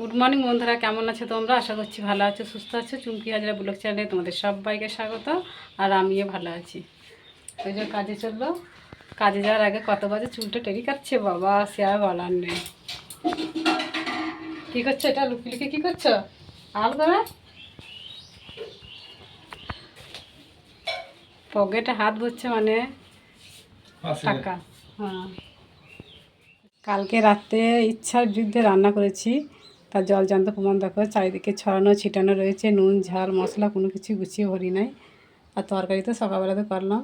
Good morning বন্ধুরা, কেমন আছো তোমরা? আশা করছি ভালো আছো, সুস্থ আছো। চুমকি হাজরা ব্লগ চ্যানেলে তোমাদের সবাইকে স্বাগত। আর আমিও ভালো আছি। ওই যে কাজে চললো, কাজে যাওয়ার আগে কত বাজে চুলটা টেরি কাটছে বাবা, সে আর বলার নেই। কী করছো এটা? লুকি লুকি কী করছো? আল করে পকেটে হাত ভরছে মানে টাকা। হ্যাঁ, কালকে রাতে ইচ্ছার বিরুদ্ধে রান্না করেছি, তার জলজান্ত প্রমাণ দেখো। চারিদিকে ছড়ানো ছিটানো রয়েছে, নুন ঝাল মশলা কোনো কিছু গুছিয়ে ভরি নাই। আর তরকারি তো সকালবেলাতে করলাম,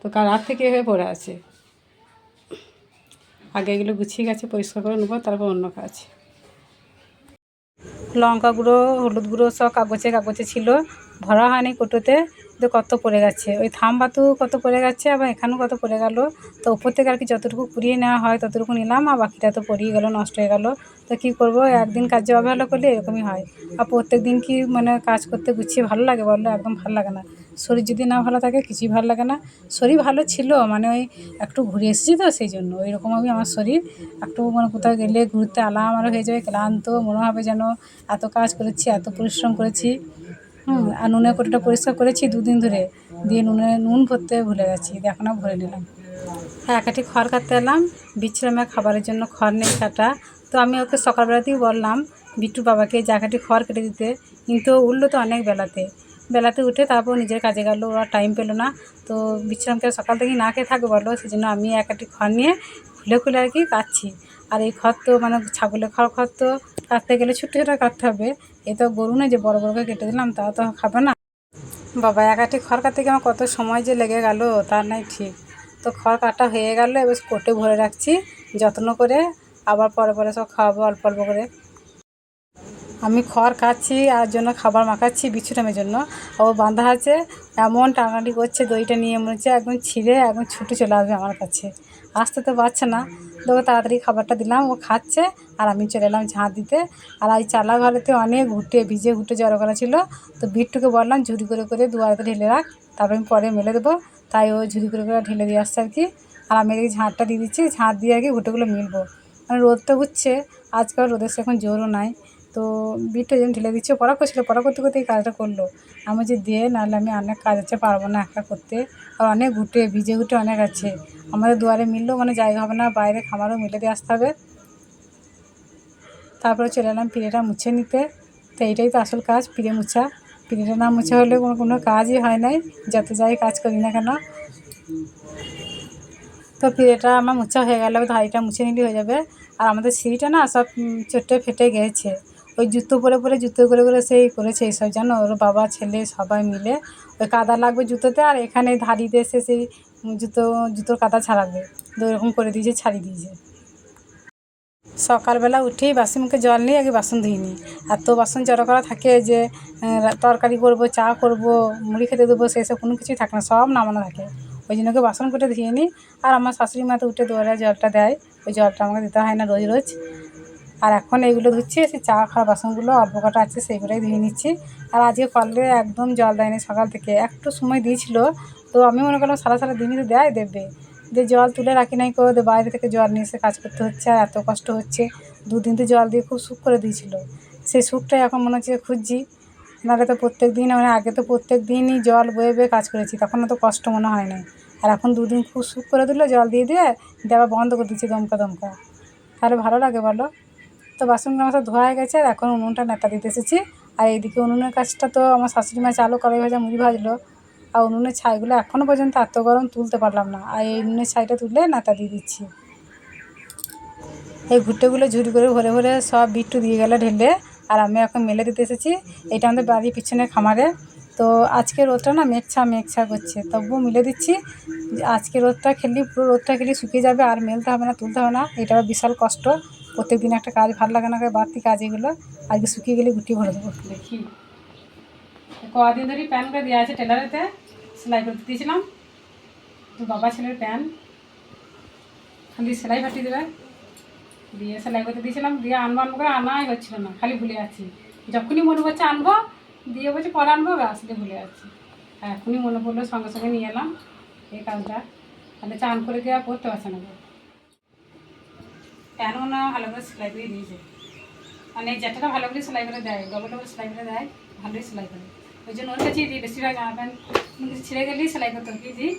তো কাল রাত থেকে এভাবে পড়ে আছে। আগে এগুলো গুছিয়ে গেছে, পরিষ্কার করে নেবো, তারপর অন্য কাজ। লঙ্কা গুঁড়ো হলুদ গুঁড়ো সব কাগজে কাগজে ছিল, ভরা হয়নি কোটোতে। তো কত পড়ে গেছে, ওই থামবাতেও কত পড়ে গেছে, আবার এখানেও কত পড়ে গেল। তো ওপর থেকে আর কি যতটুকু কুড়িয়ে নেওয়া হয় ততটুকু নিলাম, আর বাকিটা তো পড়িয়ে গেল, নষ্ট হয়ে গেল। তো কী করব, একদিন কাজে অবহেলা করলে এরকমই হয়। আর প্রত্যেক দিন কি মানে কাজ করতে গুছিয়ে ভালো লাগে বললো? একদম ভালো লাগে না। শরীর যদি না ভালো থাকে কিছুই ভালো লাগে না। শরীর ভালো ছিল, মানে ওই একটু ঘুরে এসেছি তো সেই জন্য ওইরকম। আমি আমার শরীর একটু মানে কোথাও গেলে ঘুরতে আলাম হয়ে যাবে, ক্লান্ত মনে হবে যেন এত কাজ করেছি, এত পরিশ্রম করেছি। আর নুনের কোটোটা পরিষ্কার করেছি দুদিন ধরে, দিয়ে নুন ভরতে ভুলে গেছি, এখন ভরে নিলাম। হ্যাঁ, একাটি খড় কাটতে এলাম, বিচ্ছিলামের খাবারের জন্য খড় নেই কাটা। তো আমি ওকে সকালবেলাতেই বললাম বিট্টুর বাবাকে যে একাটি খড় কেটে দিতে, কিন্তু উঠলো তো অনেক বেলাতে উঠে তারপর নিজের কাজে গেল, ওরা টাইম পেলো না। তো বিচ্ছিলামকে সকাল থেকেই না খেয়ে থাকবে বলো, সেই জন্য আমি একাটি খড় নিয়ে খুলে খুলে আর কি কাটছি। আর এই খড় তো মানে ছাগলের খড় তো কাটতে গেলে ছোটো ছোটো কাটতে হবে। এ তো গরু না যে বড় বড় করে কেটে দিলাম, তা তো খাবে না। বাবা, একাটি খড় কাটতে গিয়ে আমার কত সময় যে লেগে গেল তার নাই ঠিক। তো খড় কাটা হয়ে গেল, এবার কোটে ভরে রাখছি যত্ন করে, আবার পরে পরে সব খাওয়াবো অল্প অল্প করে। আমি খড় কাটছি আর জন্য খাবার মাখাচ্ছি বিচ্ছুটামের জন্য। ও বাঁধা আছে, এমন টানাটানি করছে, দইটা নিয়ে মনে হচ্ছে একদম ছিঁড়ে একদম ছুটে চলে আসবে আমার কাছে। আসতে তো পারছে না, তো তাড়াতাড়ি খাবারটা দিলাম, ও খাচ্ছে। আর আমি চলে এলাম ঝাঁট দিতে। আর এই চালা ঘরেতে অনেক ভিজে ঘুটে জড়ো করা ছিল। তো বিট্টুকে বললাম ঝুড়ি করে করে দুয়ারেতে ঢেলে রাখ, তারপর আমি পরে মেলে দেবো। তাই ও ঝুড়ি করে করে ঢেলে দিয়ে আসছে আর কি। আর আমি এই ঝাঁটটা দিয়ে দিচ্ছি, ঝাঁট দিয়ে আর কি ঘুটেগুলো মিলবো। মানে রোদ তো উঠছে, আজকাল রোদের সেরকম জোরও নাই। তো বিটটা যেন ঢেলে দিচ্ছে, পড়া করছিল, পড়া করতে করতে এই কাজটা করলো। আমি যে দিয়ে, নাহলে আমি অনেক কাজ আছে, পারবো না একা করতে। আর অনেক ভিজে ঘুটে অনেক আছে, আমাদের দুয়ারে মিললেও মানে জায়গা হবে না, বাইরে খামারও মিলে দিয়ে আসতে হবে। তারপরে চলে এলাম পিঁড়েটা মুছে নিতে। তো এইটাই তো আসল কাজ, পিঁড়ে মুছা। পিঁড়েটা না মুছা হলে কোনো কাজই হয় নাই, যত যাই কাজ করি না কেন। তো পিঁড়েটা আমার মোছা হয়ে গেলে ধাড়িটা মুছে নিলে হয়ে যাবে। আর আমাদের সিঁড়িটা না সব চটে ফেটে গেছে, ওই জুতো পরে পরে জুতো করে করে সেই করেছে এইসব, জানো, ওর বাবা ছেলে সবাই মিলে। ওই কাদা লাগবে জুতোতে, আর এখানে ধাড়িতে এসে সেই জুতোর কাদা ছাড়াবে, তো এরকম করে দিয়েছে, ছাড়িয়ে দিয়েছে। সকালবেলা উঠেই বাসি মুখে জল নিয়ে আগে বাসন ধুয়ে নিই। এত বাসন জড়ো করা থাকে যে তরকারি করবো, চা করবো, মুড়ি খেতে দেবো, সেসব কোনো কিছুই থাকে না, সব নামানো থাকে। ওই জন্য ওকে বাসন কুটে ধুয়ে নিই। আর আমার শাশুড়ি মা তো উঠে দুয়ারে জলটা দেয়, ওই জলটা আমাকে দিতে হয় না রোজ রোজ। আর এখন এইগুলো ধুচ্ছি, সেই চা খাওয়ার বাসনগুলো অল্প কটা আছে সেইগুলোই ধুয়ে নিচ্ছি। আর আজকে কলে একদম জল দেয়নি, সকাল থেকে একটু সময় দিয়েছিল। তো আমি মনে করলাম সারা সারা দিনই তো দেবে, যে জল তুলে রাখি নাই করে, বাইরে থেকে জল নিয়ে এসে কাজ করতে হচ্ছে, আর এত কষ্ট হচ্ছে। দুদিন তো জল দিয়ে খুব সুখ করে দিয়েছিল, সেই সুখটাই এখন মনে হচ্ছে খুঁজছি। নাহলে তো প্রত্যেক দিন, মানে আগে তো প্রত্যেক দিনই জল বয়ে বয়ে কাজ করেছি, তখন তো কষ্ট মনে হয় না। আর এখন দুদিন খুব সুখ করে দিল, জল দিয়ে দিয়ে দেওয়া বন্ধ করে দিচ্ছি দমকা দমকা, তাহলে ভালো লাগে বলো? তো বাসনগুলো আমার সব ধোয়া হয়ে গেছে, আর এখন উনুনটা নেতা দিতে এসেছি। আর এইদিকে উনুনের কাজটা তো আমার শাশুড়ি মা চালু কড়াই ভাজা মুড়ি ভাজলো। আর উনুনের ছাইগুলো এখনও পর্যন্ত এত গরম তুলতে পারলাম না, আর এই উনুনের ছাইটা তুলে নেতা দিয়ে দিচ্ছি। এই ঘুঁটেগুলো ঝুড়ি করে ভরে ভরে সব বিট্টু দিয়ে গেলে ঢেলে, আর আমি এখন মেলে দিতে এসেছি। এটা আমাদের বাড়ির পিছনে খামারে। তো আজকে রোদটা না মেঘছা করছে, তবুও মিলে দিচ্ছি। আজকে রোদটা খেলি, পুরো রোদটা খেলি শুকিয়ে যাবে, আর মেলতে হবে না, তুলতে হবে না। এটা বিশাল কষ্ট, প্রত্যেক দিন একটা কাজ ভালো লাগে না, বাড়তি কাজ এগুলো। আজকে শুকিয়ে গেলে গুটি ভরে দেবো। দেখি কদিন ধরেই প্যান্টটা দেওয়া আছে টেলারেতে, সেলাই করতে দিয়েছিলাম। তো বাবা ছেলের প্যান্ট খালি সেলাই ফাটিয়ে দেবে, দিয়ে সেলাই করতে দিয়েছিলাম, দিয়ে আনবো করে আনাই হচ্ছিল না, খালি ভুলে যাচ্ছি। যখনই মনে করছে আনবো, দিয়ে বলছে পরে আনবো, আসলে ভুলে যাচ্ছি। এখনই মনে পড়লো, সঙ্গে সঙ্গে নিয়ে এলাম এই কাজটা। তাহলে চান করে দেওয়া পড়তে পারছে না, প্যানও না ভালো করে সেলাই দিয়ে দিয়েছে। মানে যেটা ভালো করে সেলাই করে দেয়, ডবল ডবল সেলাই করে দেয়, ভালোই সেলাই করে। ওই জন্য ওর কাছেই দিই বেশিরভাগ জামা প্যান্ট ছিঁড়ে গেলেই সেলাই করতে কি দিই।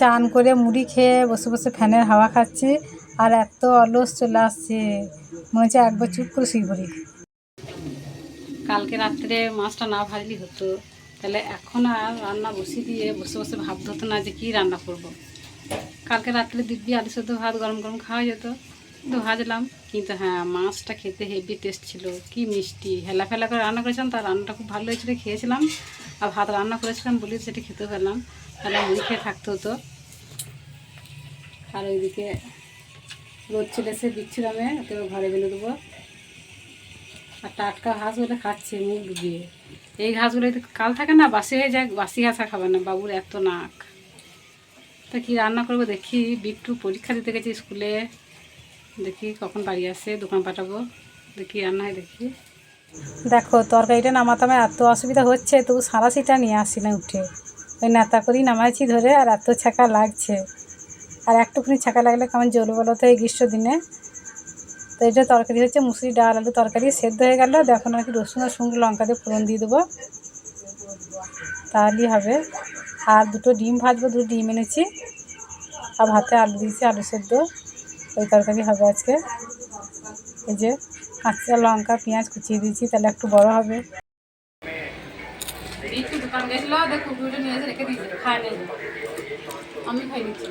চান করে মুড়ি খেয়ে বসে বসে ফ্যানের হাওয়া খাচ্ছি, আর এত অলস চলে আসছে, মনে হচ্ছে একবার চুপ করে শুয়ে পড়ি। কালকে রাত্রে মাছটা না ভাজলি হতো, তাহলে এখন আর রান্না বসিয়ে দিয়ে বসে বসে ভাবতে হতো না যে কী রান্না করব। কালকে রাত্রে দিব্যি আলু সেদ্ধ ভাত গরম গরম খাওয়া যেত, কিন্তু ভাজলাম। কিন্তু হ্যাঁ, মাছটা খেতে হেভি টেস্ট ছিল, কি মিষ্টি হেলা ফেলা করে রান্না করেছিলাম, তার রান্নাটা খুব ভালো হয়েছিল, খেয়েছিলাম। আর ভাত রান্না করেছিলাম বলে সেটা খেতে পেলাম, তাহলে মুড়ি খেয়ে থাকতে হতো। আর ওইদিকে রোদ চলে এসে বিচ্ছিলামে ওকে ঘরে বেলে দেবো। আর টাটকা ঘাসগুলো খাচ্ছে মুখ ডুবিয়ে। এই ঘাসগুলো কাল থাকে না, বাসি হয়ে যায়, বাসি ঘাসা খাবে না, বাবুর এত নাক। তা কী রান্না করবো দেখি, বিট্টু পরীক্ষা দিতে গেছি স্কুলে, দেখি কখন বাড়ি আসে, দোকান পাঠাবো, দেখি রান্না হয় দেখি। দেখো তরকারিটা নামাতে আমার এত অসুবিধা হচ্ছে, তবু সারাশিটা নিয়ে আসি না উঠে, ওই নেতা করেই নামাইছি ধরে, আর এত ছাকা লাগছে। আর একটুখানি ছাকা লাগলে কেমন জ্বলবে বলো তো এই গ্রীষ্ম দিনে। তো এটা তরকারি হচ্ছে মুসুরি ডাল আলু তরকারি, সেদ্ধ হয়ে গেল, এখন আর কি রসুন আর শুকনো লঙ্কা দিয়ে ফোড়ন দিয়ে দেবো, তাহলেই হবে। আর দুটো ডিম ভাজবো, দুটো ডিম এনেছি, আর ভাতে আলু দিয়েছি, আলু সেদ্ধ, ওই তরকারি হবে আজকে। এই যে কাঁচা লঙ্কা পেঁয়াজ কুচিয়ে দিয়েছি, তাহলে একটু বড় হবে। একটু দোকান গেছিল, দেখো কুকুরটা নিয়ে এসে রেখে দিয়েছে, খায় নেই, আমি খাই নিচ্ছি।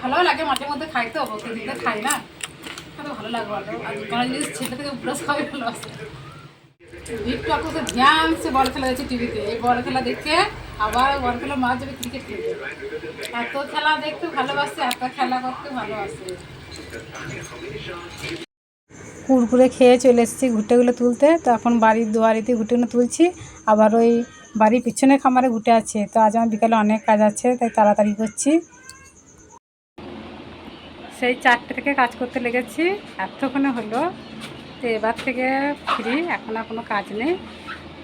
ভালো লাগে মাঝে মধ্যে খাই, তো প্রতিদিন খাই না, তো ভালো লাগে ভালো। আর দোকানের জিনিস ছেলে থেকে পুরো সবাই ভালোবাসে। একটু আপনাকে ধ্যান সে বল খেলা দেখছে টিভিতে, এই বল খেলা দেখে আবার বল খেলা মাছ যাবে ক্রিকেট খেলতে, এত খেলা দেখতে ভালোবাসে, এত খেলা করতে ভালোবাসে। কুড়কুড়ে খেয়ে চলে এসেছি ঘুঁটেগুলো তুলতে, তো এখন বাড়ির দুয়ারিতে ঘুঁটেগুলো তুলছি, আবার ওই বাড়ির পিছনে খামারে ঘুঁটে আছে, তো আজ আমার বিকালে অনেক কাজ আছে, তাই তাড়াতাড়ি করছি। সেই 4টে থেকে কাজ করতে লেগেছি, এতক্ষণে হলো, তো এবার থেকে ফ্রি, এখন আর কোনো কাজ নেই।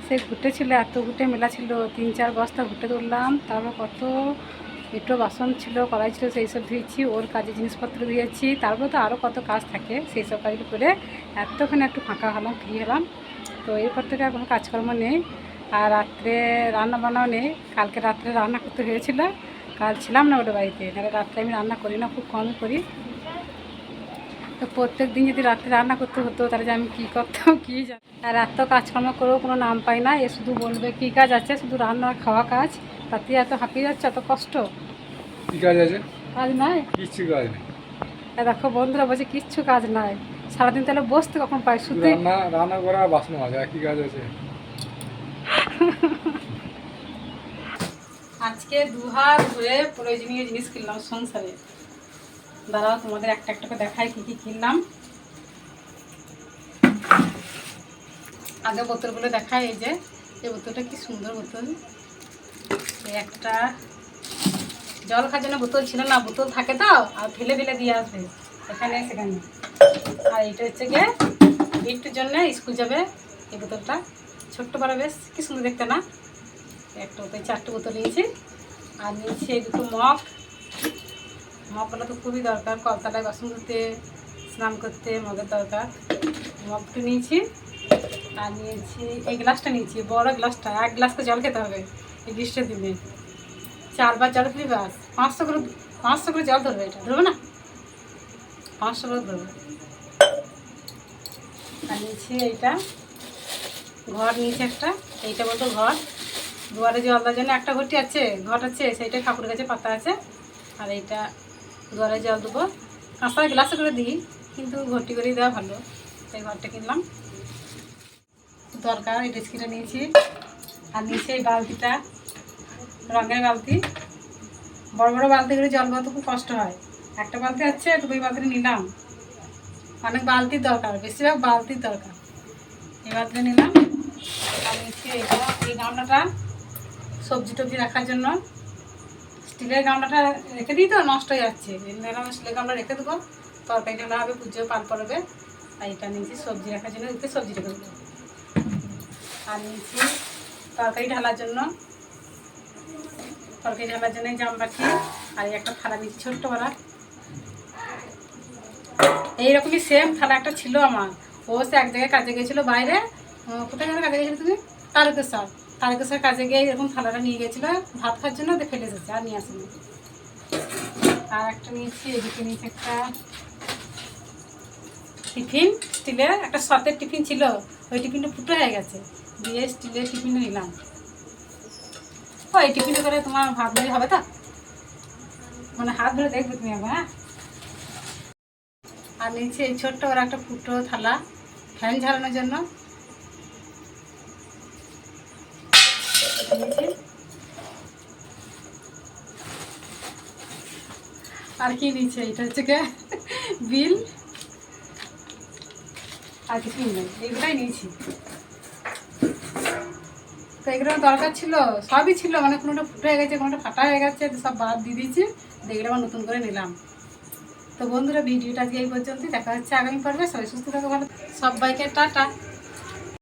সেই ঘুঁটে ছিল, এত ঘুঁটে মেলা ছিল, 3-4 বস্তা ঘুঁটে তুললাম, তারপর কত একটু বাসন ছিল, কড়াই ছিল, সেই সব ধুয়েছি, ওর কাজে জিনিসপত্র দিয়েছি, তারপর তো আরও কত কাজ থাকে, সেই সব কাজগুলো করে এতক্ষণে একটু ফাঁকা হলাম, ফ্রি হলাম। তো এরপর থেকে আর কোনো কাজকর্ম নেই। আর রাত্রে রান্না বান্নাও নেই, কালকে রাত্রে রান্না করতে হয়েছিল, কাল ছিলাম না ওদের বাড়িতে, তাহলে রাত্রে আমি রান্না করি না, খুব কমই করি। তো প্রত্যেক দিন যদি রাত্রে রান্না করতে হতো, তাহলে যে আমি কী করতাম কী জানি। আর এত কাজকর্ম করেও কোনো নাম পাই না, এ শুধু বলবে কী কাজ আছে, শুধু রান্না খাওয়া কাজ, তাতে এত হাঁপিয়ে যাচ্ছে, এত কষ্ট। কী কাজ আছে? কাজ নাই, কিচ্ছু কাজ নেই। দেখো বন্ধুরা বলছে কিচ্ছু কাজ নাই, সারাদিন তাহলে বসতে কখন পাই, শুধু রান্না করা, বাসন মাজা, একই কাজ আছে। আজকে 2 হাত ধরে প্রয়োজনীয় জিনিস কিনলাম সংসারে, দাঁড়াও তোমাদের একটা একটা করে দেখাই কী কী কিনলাম। আগে বোতলগুলো দেখাই, এই যে এই বোতলটা কি সুন্দর বোতল, এই একটা জল খাওয়ার জন্য বোতল ছিল না, বোতল থাকে তো, আর ফেলে ফেলে দিয়ে আসবে এখানে সেখানে। আর এইটা হচ্ছে গিয়ে বিট্টুর জন্য স্কুল যাবে, এই বোতলটা ছোট্ট বড় বেশ কি সুন্দর দেখতে না, একটা বোতল 4টে বোতল নিয়েছি। আর নিয়েছি এই দুটো মগগুলো তো খুবই দরকার, কলতলায় বাসন ধুতে, স্নান করতে মগের দরকার, মগ দুটো নিয়েছি। আর নিয়েছি এই গ্লাসটা নিয়েছি, বড় গ্লাসটা, 1 গ্লাস তো জল খেতে হবে এই গ্রীষ্মের দিনে, 4 বার জল খেলে বাস 500 করে জল ধরবে, এটা ধরবে না, 500 করে ধরবে। আর নিয়েছি এইটা ঘর, নিয়েছি একটা, এইটা বলতো ঘর, দুয়ারে জল দেওয়ার জন্য একটা ঘটি আছে, ঘট আছে, সেইটা ঠাকুরের কাছে পাতা আছে। আর এইটা দুয়ারে জল দেবো, কাঁচা গ্লাসে করে দিই, কিন্তু ঘটি করেই দেওয়া ভালো, সেই ঘরটা কিনলাম দরকার। এই ডেস্কিটা নিয়েছি। আর নিয়েছি এই বালতিটা, রঙের বালতি, বড় বড় বালতি করে জল ভরতে খুব কষ্ট হয়, একটা বালতি আছে, তো ওই বালতিটা নিলাম, অনেক বালতির দরকার, বেশিরভাগ বালতির দরকার, এই বালতিটা নিলাম। আর নিচ্ছি এটা, এই গামলাটা সবজি টবজি রাখার জন্য, স্টিলের গামলাটা রেখে দিই তো নষ্ট হয়ে যাচ্ছে, স্টিলের গামলা রেখে দেবো, তরকারি ঢালা হবে, পুজো পাল পড়বে। আর এটা নিয়েছি সবজি রাখার জন্য, এতে সবজি রেখে দেবো। আর নিয়েছি তরকারি ঢালার জন্য জাম বাটি, আর এই একটা থালা নিয়েছি ছোট্ট বড়া, এইরকমই সেম থালা একটা ছিল আমার। ও সে এক জায়গায় কাজে গিয়েছিলো বাইরে, কোথায় যেন কাজে গেছিলো তুমি? তারকেশ্বর কাজে গিয়ে এরকম থালাটা নিয়ে গেছিলো ভাত খাওয়ার জন্য, ওদের ফেলে এসেছে আর নিয়ে আসেনি। আর একটা নিয়েছি, এদিকে নিয়েছি একটা টিফিন, স্টিলের একটা সতের টিফিন ছিল, ওই টিফিনটা ফুটো হয়ে গেছে, দিয়ে স্টিলের টিফিনটা নিলাম। ও এই টিফিনে করে তোমার ভাত ধরে হবে তো, মানে হাত ধরে দেখবে তুমি একবার। হ্যাঁ, আর নিচে এই ছোট্ট ওর একটা ফুটো থালা ফ্যান ঝাড়ানোর জন্য নিয়েছি। আর কি নিচ্ছে, এটা হচ্ছে গিয়ে বিল, আর কিছুই নেই, এগুলোই নিয়েছি। তো এগুলো দরকার ছিল, সবই ছিল, মানে কোনোটা ফুটো হয়ে গেছে, কোনোটা ফাটা হয়ে গেছে, সব বাদ দিয়ে দিয়েছি, এগুলো আবার নতুন করে নিলাম। তো বন্ধুরা, ভিডিওটা আজকে এই পর্যন্ত, দেখা হচ্ছে আগামী পর্বে। সবাই সুস্থ থাকো, ভালো, সবাইকে টাটা।